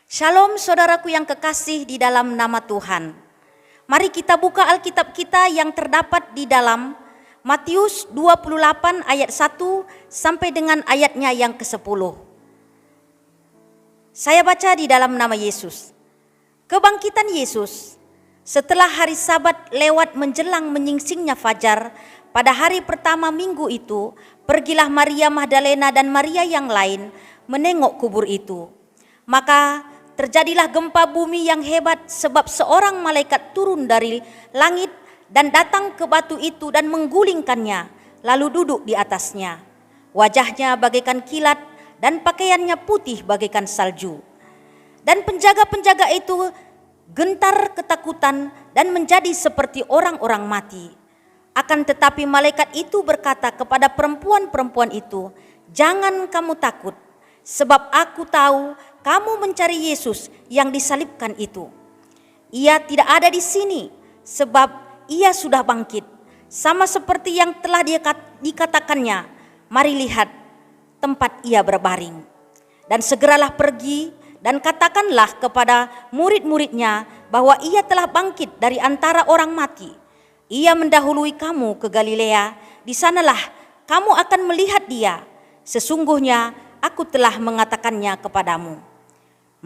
Shalom saudaraku yang kekasih di dalam nama Tuhan. Mari kita buka Alkitab kita yang terdapat di dalam Matius 28 ayat 1 sampai dengan ayatnya yang ke-10. Saya baca di dalam nama Yesus. Kebangkitan Yesus. Setelah hari Sabat lewat menjelang menyingsingnya fajar, pada hari pertama minggu itu, pergilah Maria Magdalena dan Maria yang lain menengok kubur itu. Maka terjadilah gempa bumi yang hebat sebab seorang malaikat turun dari langit dan datang ke batu itu dan menggulingkannya, lalu duduk di atasnya. Wajahnya bagaikan kilat dan pakaiannya putih bagaikan salju. Dan penjaga-penjaga itu gentar ketakutan dan menjadi seperti orang-orang mati. Akan tetapi malaikat itu berkata kepada perempuan-perempuan itu, "Jangan kamu takut, sebab aku tahu kamu mencari Yesus yang disalibkan itu. Ia tidak ada di sini, sebab ia sudah bangkit, sama seperti yang telah dikatakannya. Mari lihat tempat ia berbaring. Dan segeralah pergi dan katakanlah kepada murid-muridnya bahwa ia telah bangkit dari antara orang mati. Ia mendahului kamu ke Galilea, di sanalah kamu akan melihat dia. Sesungguhnya aku telah mengatakannya kepadamu."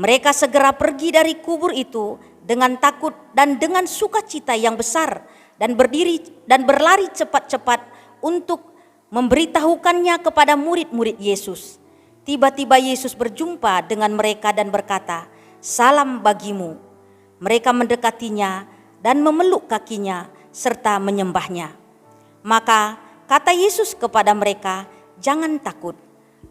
Mereka segera pergi dari kubur itu dengan takut dan dengan sukacita yang besar dan berdiri dan berlari cepat-cepat untuk memberitahukannya kepada murid-murid Yesus. Tiba-tiba Yesus berjumpa dengan mereka dan berkata, "Salam bagimu." Mereka mendekatinya dan memeluk kakinya serta menyembahnya. Maka kata Yesus kepada mereka, "Jangan takut.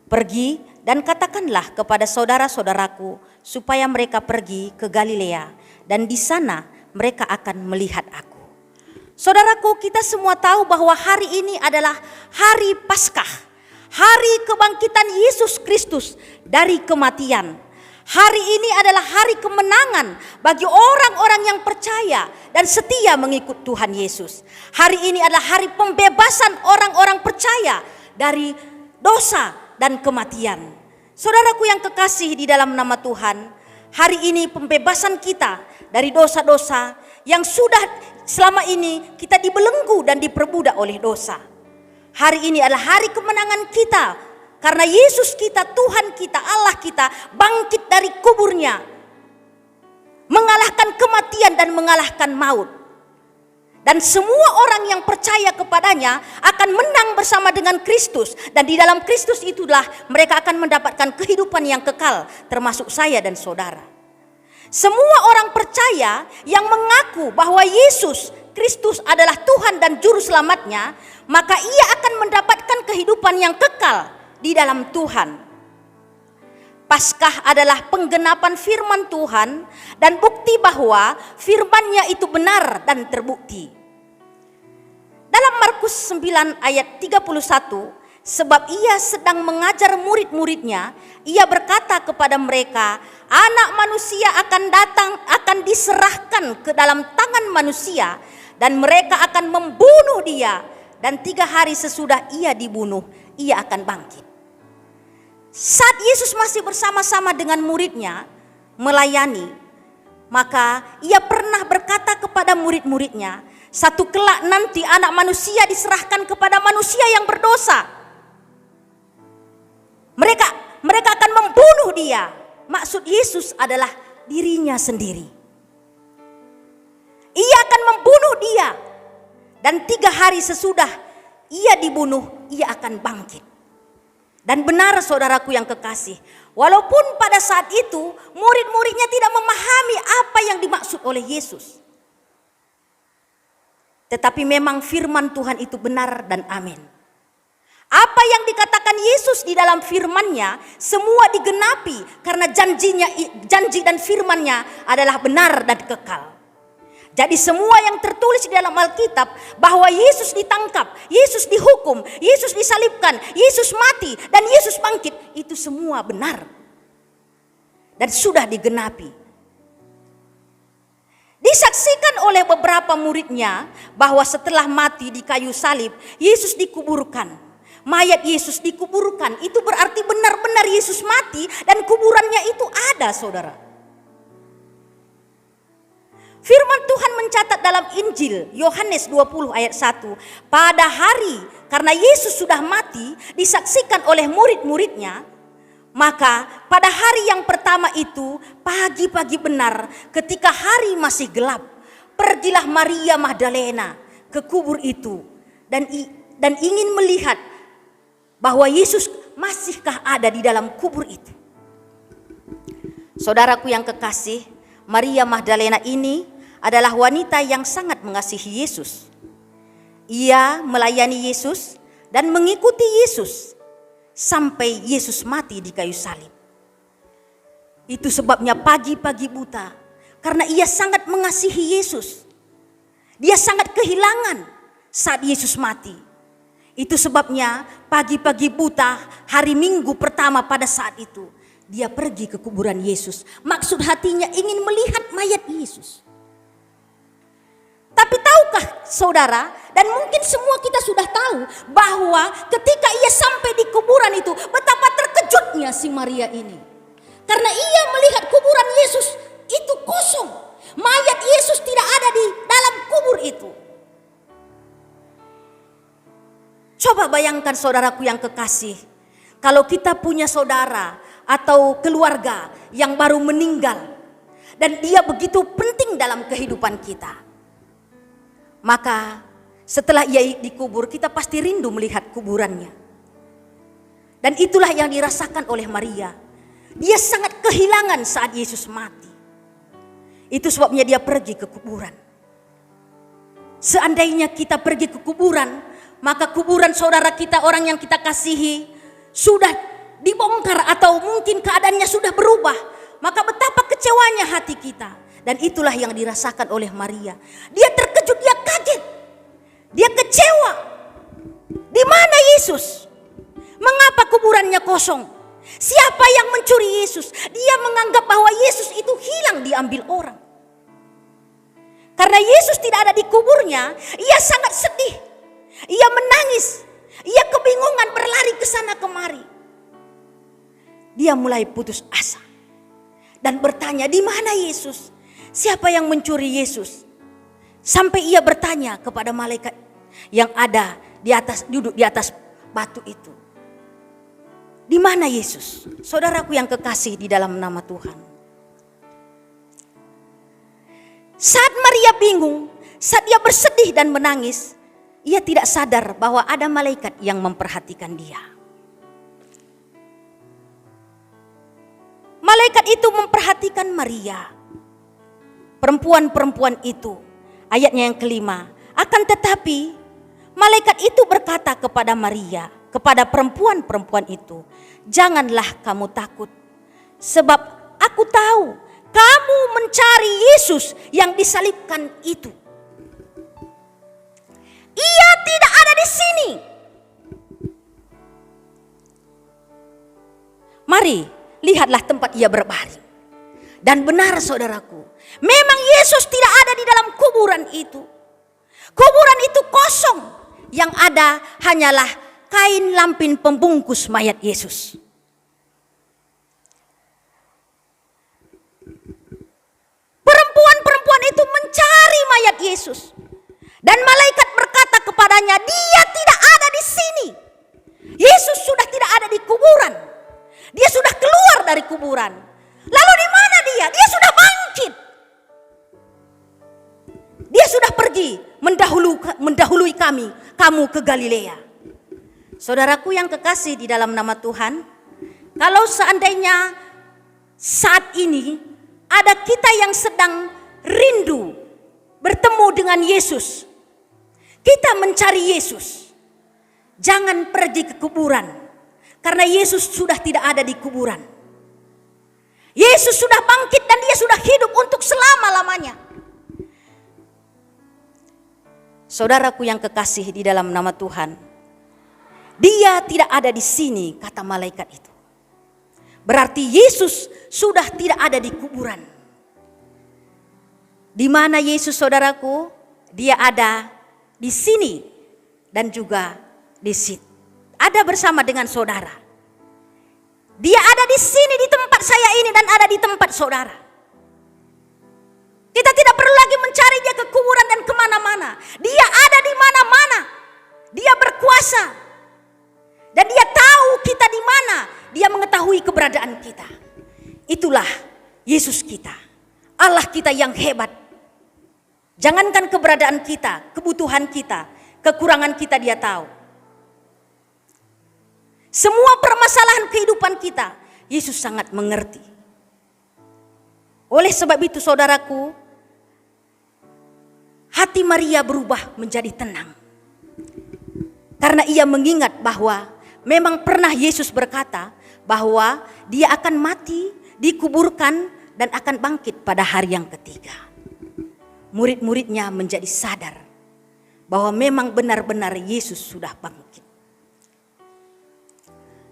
Pergi dan katakanlah kepada saudara-saudaraku supaya mereka pergi ke Galilea, dan di sana mereka akan melihat aku." Saudaraku, kita semua tahu bahwa hari ini adalah hari Paskah, hari kebangkitan Yesus Kristus dari kematian. Hari ini adalah hari kemenangan bagi orang-orang yang percaya dan setia mengikut Tuhan Yesus. Hari ini adalah hari pembebasan orang-orang percaya dari dosa dan kematian. Saudaraku yang kekasih di dalam nama Tuhan, hari ini pembebasan kita dari dosa-dosa yang sudah selama ini kita dibelenggu dan diperbudak oleh dosa. Hari ini adalah hari kemenangan kita karena Yesus kita, Tuhan kita, Allah kita bangkit dari kuburnya, mengalahkan kematian dan mengalahkan maut. Dan semua orang yang percaya kepadanya akan menang bersama dengan Kristus. Dan di dalam Kristus itulah mereka akan mendapatkan kehidupan yang kekal, termasuk saya dan saudara. Semua orang percaya yang mengaku bahwa Yesus Kristus adalah Tuhan dan Juru Selamatnya, maka ia akan mendapatkan kehidupan yang kekal di dalam Tuhan. Paskah adalah penggenapan firman Tuhan dan bukti bahwa firman-Nya itu benar dan terbukti. Dalam Markus 9 ayat 31, sebab ia sedang mengajar murid-muridnya, ia berkata kepada mereka, "Anak manusia akan datang, akan diserahkan ke dalam tangan manusia, dan mereka akan membunuh dia, dan 3 hari sesudah ia dibunuh, ia akan bangkit." Saat Yesus masih bersama-sama dengan muridnya melayani, maka ia pernah berkata kepada murid-muridnya, "Satu kelak nanti anak manusia diserahkan kepada manusia yang berdosa. Mereka akan membunuh dia." Maksud Yesus adalah dirinya sendiri. Ia akan membunuh dia, dan 3 hari sesudah ia dibunuh, ia akan bangkit. Dan benar saudaraku yang kekasih, walaupun pada saat itu murid-muridnya tidak memahami apa yang dimaksud oleh Yesus, tetapi memang firman Tuhan itu benar dan amin. Apa yang dikatakan Yesus di dalam firman-Nya semua digenapi karena janji dan firman-Nya adalah benar dan kekal. Jadi semua yang tertulis di dalam Alkitab bahwa Yesus ditangkap, Yesus dihukum, Yesus disalibkan, Yesus mati, dan Yesus bangkit, itu semua benar dan sudah digenapi. Disaksikan oleh beberapa muridnya bahwa setelah mati di kayu salib, Yesus dikuburkan. Mayat Yesus dikuburkan, itu berarti benar-benar Yesus mati dan kuburannya itu ada, saudara. Firman Tuhan mencatat dalam Injil Yohanes 20 ayat 1. Pada hari karena Yesus sudah mati disaksikan oleh murid-muridnya, maka pada hari yang pertama itu pagi-pagi benar ketika hari masih gelap, pergilah Maria Magdalena ke kubur itu dan ingin melihat bahwa Yesus masihkah ada di dalam kubur itu. Saudaraku yang kekasih, Maria Magdalena ini adalah wanita yang sangat mengasihi Yesus. Ia melayani Yesus dan mengikuti Yesus sampai Yesus mati di kayu salib. Itu sebabnya pagi-pagi buta, karena ia sangat mengasihi Yesus. Dia sangat kehilangan saat Yesus mati. Itu sebabnya pagi-pagi buta hari Minggu pertama pada saat itu dia pergi ke kuburan Yesus. Maksud hatinya ingin melihat mayat Yesus. Tapi tahukah saudara, dan mungkin semua kita sudah tahu, bahwa ketika ia sampai di kuburan itu, betapa terkejutnya si Maria ini. Karena ia melihat kuburan Yesus itu kosong. Mayat Yesus tidak ada di dalam kubur itu. Coba bayangkan saudaraku yang kekasih, kalau kita punya saudara atau keluarga yang baru meninggal, dan dia begitu penting dalam kehidupan kita. Maka setelah ia dikubur, kita pasti rindu melihat kuburannya. Dan itulah yang dirasakan oleh Maria. Dia sangat kehilangan saat Yesus mati. Itu sebabnya dia pergi ke kuburan. Seandainya kita pergi ke kuburan, maka kuburan saudara kita, orang yang kita kasihi, sudah dibongkar atau mungkin keadaannya sudah berubah. Maka betapa kecewanya hati kita. Dan itulah yang dirasakan oleh Maria. Dia terkejut, dia kaget. Dia kecewa. Di mana Yesus? Mengapa kuburannya kosong? Siapa yang mencuri Yesus? Dia menganggap bahwa Yesus itu hilang, diambil orang. Karena Yesus tidak ada di kuburnya, ia sangat sedih. Ia menangis. Ia kebingungan, berlari ke sana kemari. Dia mulai putus asa dan bertanya, di mana Yesus? Siapa yang mencuri Yesus? Sampai ia bertanya kepada malaikat yang ada di atas, duduk di atas batu itu. Di mana Yesus? Saudaraku yang kekasih di dalam nama Tuhan. Saat Maria bingung, saat ia bersedih dan menangis, ia tidak sadar bahwa ada malaikat yang memperhatikan dia. Malaikat itu memperhatikan Maria. Perempuan-perempuan itu, ayatnya yang kelima. Akan tetapi malaikat itu berkata kepada Maria, kepada perempuan-perempuan itu, janganlah kamu takut, sebab aku tahu kamu mencari Yesus yang disalibkan itu. Ia tidak ada di sini. Mari lihatlah tempat ia berbaring. Dan benar saudaraku, memang Yesus tidak ada di dalam kuburan itu. Kuburan itu kosong. Yang ada hanyalah kain lampin pembungkus mayat Yesus. Perempuan-perempuan itu mencari mayat Yesus. Dan malaikat berkata kepadanya, dia tidak ada di sini. Yesus sudah tidak ada di kuburan. Dia sudah keluar dari kuburan. Lalu di mana dia? Dia sudah bangkit. Dia sudah pergi mendahului kamu ke Galilea. Saudaraku yang kekasih di dalam nama Tuhan, kalau seandainya saat ini ada kita yang sedang rindu bertemu dengan Yesus, kita mencari Yesus, jangan pergi ke kuburan, karena Yesus sudah tidak ada di kuburan. Yesus sudah bangkit dan dia sudah hidup untuk selama-lamanya. Saudaraku yang kekasih di dalam nama Tuhan, dia tidak ada di sini, kata malaikat itu. Berarti Yesus sudah tidak ada di kuburan. Di mana Yesus saudaraku? Dia ada di sini dan juga di situ. Ada bersama dengan saudara. Dia ada di sini, di tempat saya ini, dan ada di tempat saudara. Kita tidak perlu lagi mencari dia ke kuburan dan kemana-mana. Dia ada di mana-mana. Dia berkuasa. Dan dia tahu kita di mana. Dia mengetahui keberadaan kita. Itulah Yesus kita. Allah kita yang hebat. Jangankan keberadaan kita, kebutuhan kita, kekurangan kita dia tahu. Semua permasalahan kehidupan kita, Yesus sangat mengerti. Oleh sebab itu saudaraku, hati Maria berubah menjadi tenang. Karena ia mengingat bahwa memang pernah Yesus berkata bahwa dia akan mati, dikuburkan, dan akan bangkit pada hari yang ketiga. Murid-muridnya menjadi sadar bahwa memang benar-benar Yesus sudah bangkit.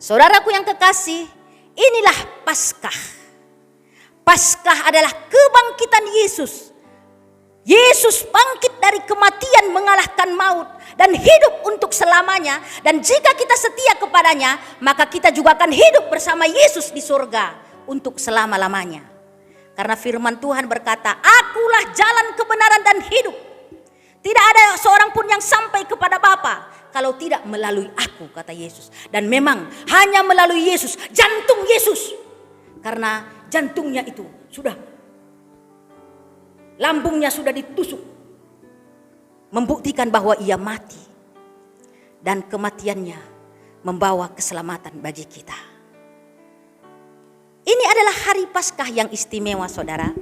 Saudaraku yang kekasih, inilah Paskah. Paskah adalah kebangkitan Yesus. Yesus bangkit dari kematian mengalahkan maut dan hidup untuk selamanya. Dan jika kita setia kepadanya, maka kita juga akan hidup bersama Yesus di surga untuk selama-lamanya. Karena firman Tuhan berkata, akulah jalan kebenaran dan hidup. Tidak ada seorang pun yang sampai kepada Bapa kalau tidak melalui aku, kata Yesus. Dan memang hanya melalui Yesus, jantung Yesus. Karena jantungnya itu sudah, lambungnya sudah ditusuk. Membuktikan bahwa ia mati. Dan kematiannya membawa keselamatan bagi kita. Ini adalah hari Paskah yang istimewa, saudara.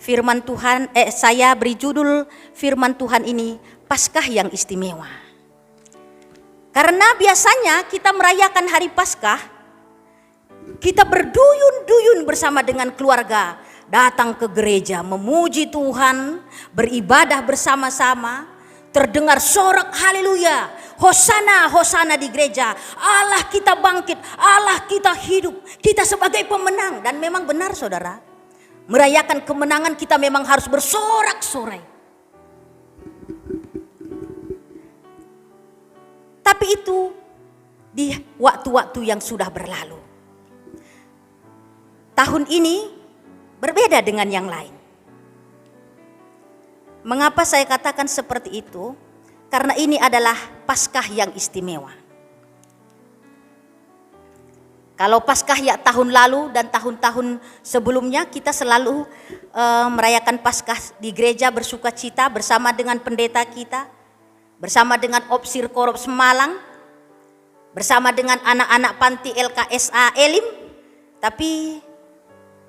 Firman Tuhan, saya beri judul firman Tuhan ini, Paskah yang istimewa. Karena biasanya kita merayakan hari Paskah, kita berduyun-duyun bersama dengan keluarga, datang ke gereja, memuji Tuhan, beribadah bersama-sama, terdengar sorak haleluya, hosana, hosana di gereja. Allah kita bangkit, Allah kita hidup, kita sebagai pemenang. Dan memang benar saudara, merayakan kemenangan kita memang harus bersorak-sorai. Tapi itu di waktu-waktu yang sudah berlalu. Tahun ini berbeda dengan yang lain. Mengapa saya katakan seperti itu? Karena ini adalah Paskah yang istimewa. Kalau Paskah ya tahun lalu dan tahun-tahun sebelumnya kita selalu merayakan Paskah di gereja bersukacita bersama dengan pendeta kita, bersama dengan Opsir Korps Malang, bersama dengan anak-anak panti LKSA Elim. Tapi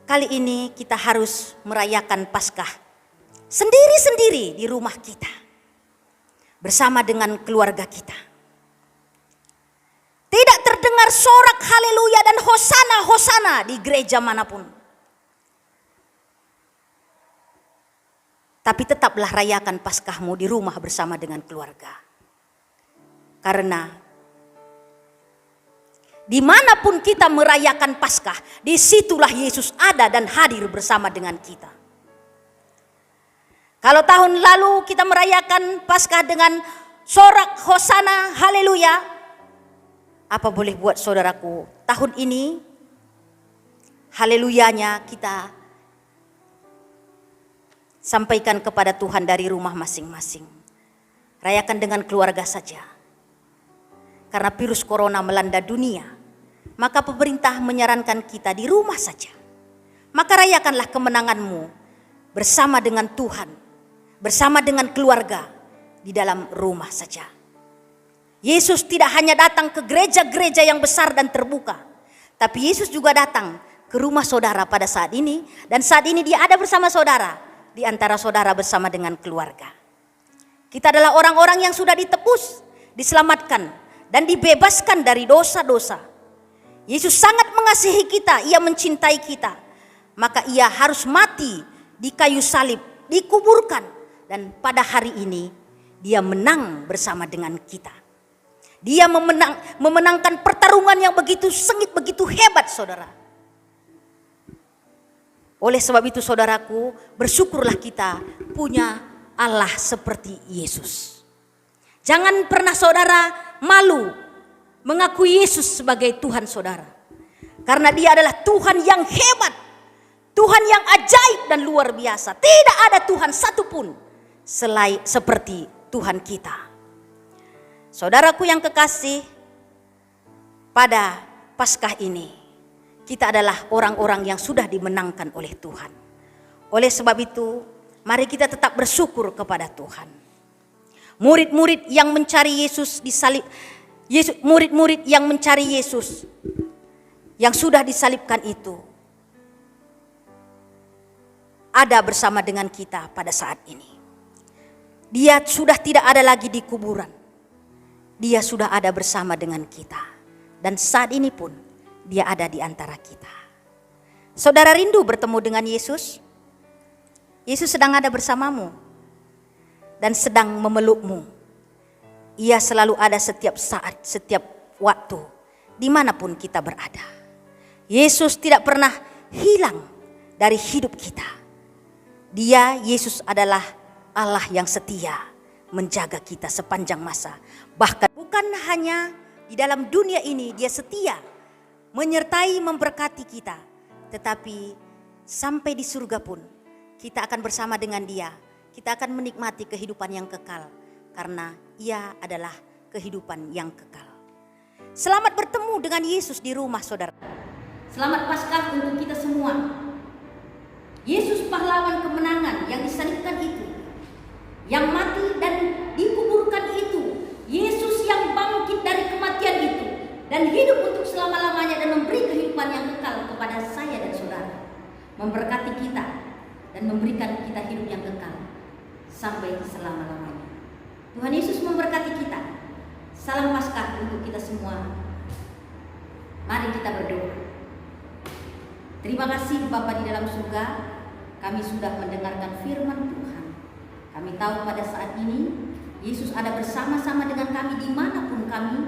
kali ini kita harus merayakan Paskah sendiri-sendiri di rumah kita, bersama dengan keluarga kita. Tidak terdengar sorak haleluya dan hosana, hosana di gereja manapun. Tapi tetaplah rayakan Paskahmu di rumah bersama dengan keluarga. Karena dimanapun kita merayakan Paskah, disitulah Yesus ada dan hadir bersama dengan kita. Kalau tahun lalu kita merayakan Paskah dengan sorak hosana haleluya, apa boleh buat saudaraku, tahun ini haleluyanya kita sampaikan kepada Tuhan dari rumah masing-masing. Rayakan dengan keluarga saja. Karena virus corona melanda dunia, maka pemerintah menyarankan kita di rumah saja. Maka rayakanlah kemenanganmu bersama dengan Tuhan, bersama dengan keluarga di dalam rumah saja. Yesus tidak hanya datang ke gereja-gereja yang besar dan terbuka, tapi Yesus juga datang ke rumah saudara pada saat ini. Dan saat ini dia ada bersama saudara, di antara saudara bersama dengan keluarga. Kita adalah orang-orang yang sudah ditebus, diselamatkan, dan dibebaskan dari dosa-dosa. Yesus sangat mengasihi kita, ia mencintai kita. Maka ia harus mati di kayu salib, dikuburkan. Dan pada hari ini dia menang bersama dengan kita. Dia memenangkan pertarungan yang begitu sengit, begitu hebat saudara. Oleh sebab itu saudaraku, bersyukurlah kita punya Allah seperti Yesus. Jangan pernah saudara malu mengakui Yesus sebagai Tuhan saudara. Karena dia adalah Tuhan yang hebat. Tuhan yang ajaib dan luar biasa. Tidak ada Tuhan satupun selain seperti Tuhan kita. Saudaraku yang kekasih, pada Paskah ini kita adalah orang-orang yang sudah dimenangkan oleh Tuhan. Oleh sebab itu, mari kita tetap bersyukur kepada Tuhan. Murid-murid yang mencari Yesus disalib, murid-murid yang mencari Yesus yang sudah disalibkan itu ada bersama dengan kita pada saat ini. Dia sudah tidak ada lagi di kuburan. Dia sudah ada bersama dengan kita. Dan saat ini pun dia ada di antara kita. Saudara rindu bertemu dengan Yesus? Yesus sedang ada bersamamu dan sedang memelukmu. Ia selalu ada setiap saat, setiap waktu, dimanapun kita berada. Yesus tidak pernah hilang dari hidup kita. Dia, Yesus adalah Allah yang setia menjaga kita sepanjang masa. Bahkan bukan hanya di dalam dunia ini dia setia menyertai memberkati kita, tetapi sampai di surga pun kita akan bersama dengan dia. Kita akan menikmati kehidupan yang kekal karena ia adalah kehidupan yang kekal. Selamat bertemu dengan Yesus di rumah saudara. Selamat Paskah untuk kita semua. Yesus pahlawan kemenangan yang disalibkan itu, yang mati dan dikuburkan itu, Yesus yang bangkit dari kematian itu dan hidup untuk selama-lamanya dan memberi kehidupan yang kekal kepada saya dan saudara, memberkati kita dan memberikan kita hidup yang kekal sampai selama-lamanya. Tuhan Yesus memberkati kita. Salam Paskah untuk kita semua. Mari kita berdoa. Terima kasih Bapa di dalam surga, kami sudah mendengarkan firman Tuhan. Kami tahu pada saat ini Yesus ada bersama-sama dengan kami dimanapun kami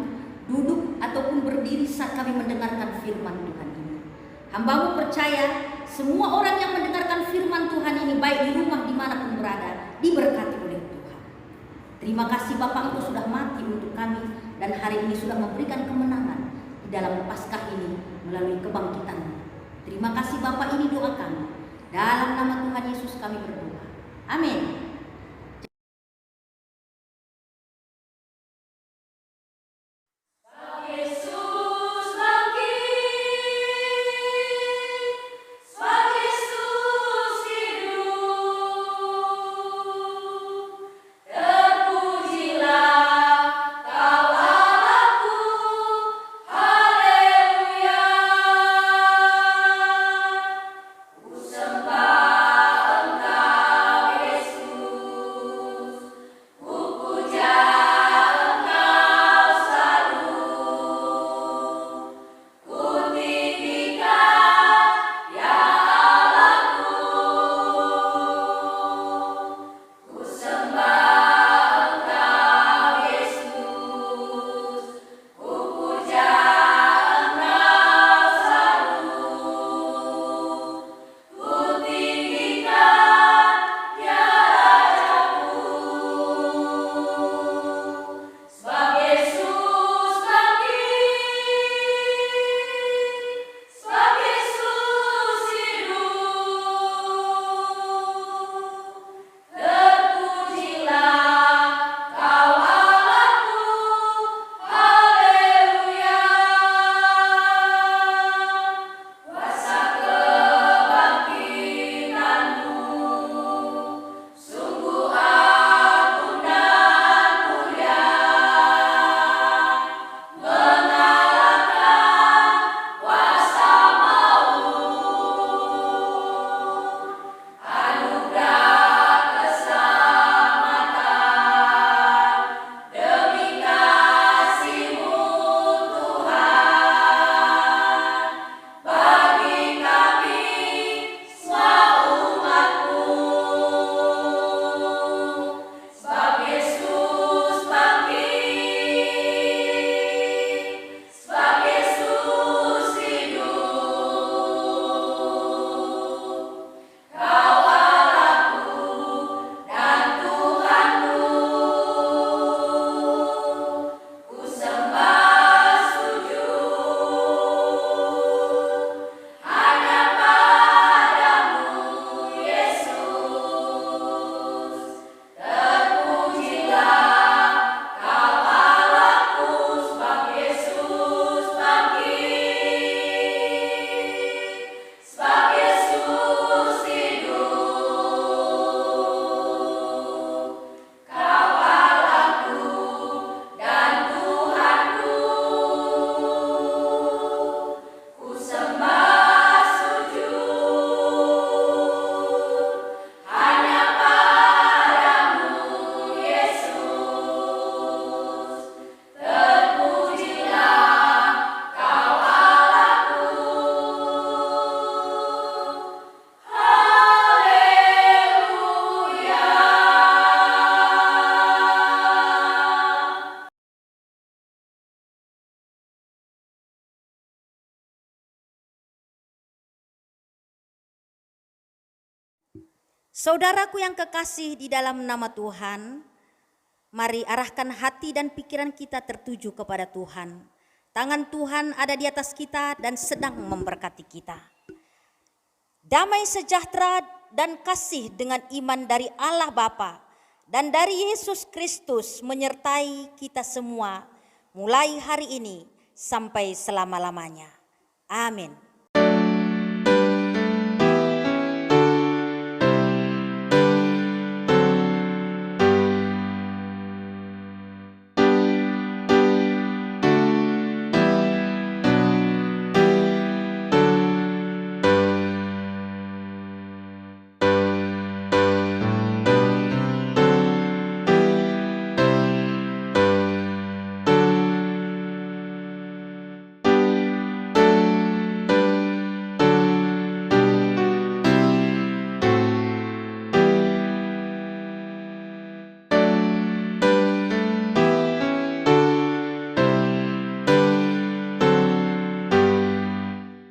duduk ataupun berdiri saat kami mendengarkan firman Tuhan ini. Hamba-Mu percaya semua orang yang mendengarkan firman Tuhan ini baik di rumah dimanapun berada diberkati oleh Tuhan. Terima kasih Bapa, Engkau sudah mati untuk kami dan hari ini sudah memberikan kemenangan di dalam Paskah ini melalui kebangkitan. Terima kasih Bapa, ini doa kami. Dalam nama Tuhan Yesus kami berdoa. Amin. Sembah Engkau Yesus. Saudaraku yang kekasih di dalam nama Tuhan, mari arahkan hati dan pikiran kita tertuju kepada Tuhan. Tangan Tuhan ada di atas kita dan sedang memberkati kita. Damai sejahtera dan kasih dengan iman dari Allah Bapa dan dari Yesus Kristus menyertai kita semua mulai hari ini sampai selama-lamanya. Amin.